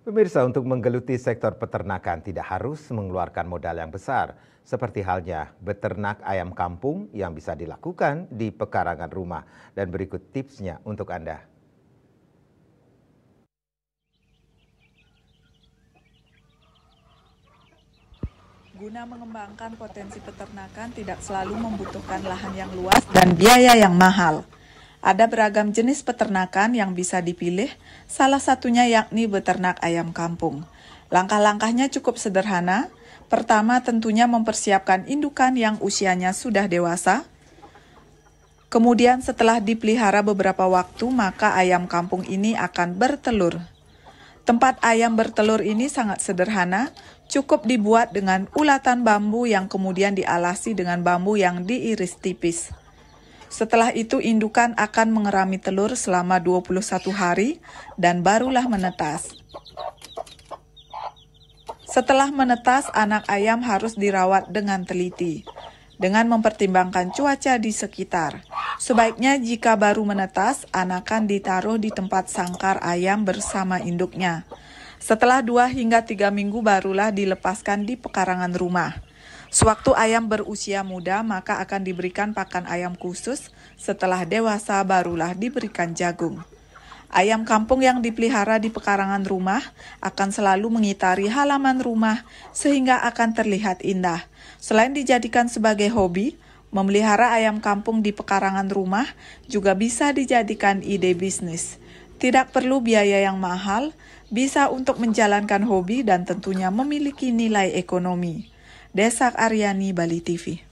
Pemirsa, untuk menggeluti sektor peternakan tidak harus mengeluarkan modal yang besar, seperti halnya beternak ayam kampung yang bisa dilakukan di pekarangan rumah. Dan berikut tipsnya untuk Anda. Guna mengembangkan potensi peternakan tidak selalu membutuhkan lahan yang luas dan biaya yang mahal. Ada beragam jenis peternakan yang bisa dipilih, salah satunya yakni beternak ayam kampung. Langkah-langkahnya cukup sederhana. Pertama, tentunya mempersiapkan indukan yang usianya sudah dewasa. Kemudian setelah dipelihara beberapa waktu, maka ayam kampung ini akan bertelur. Tempat ayam bertelur ini sangat sederhana, cukup dibuat dengan ulatan bambu yang kemudian dialasi dengan bambu yang diiris tipis. Setelah itu indukan akan mengerami telur selama 21 hari dan barulah menetas. Setelah menetas, anak ayam harus dirawat dengan teliti, dengan mempertimbangkan cuaca di sekitar. Sebaiknya jika baru menetas, anakan ditaruh di tempat sangkar ayam bersama induknya. Setelah 2 hingga 3 minggu barulah dilepaskan di pekarangan rumah. Sewaktu ayam berusia muda, maka akan diberikan pakan ayam khusus. Setelah dewasa, barulah diberikan jagung. Ayam kampung yang dipelihara di pekarangan rumah akan selalu mengitari halaman rumah sehingga akan terlihat indah. Selain dijadikan sebagai hobi, memelihara ayam kampung di pekarangan rumah juga bisa dijadikan ide bisnis. Tidak perlu biaya yang mahal, bisa untuk menjalankan hobi dan tentunya memiliki nilai ekonomi. Desak Aryani, Bali TV.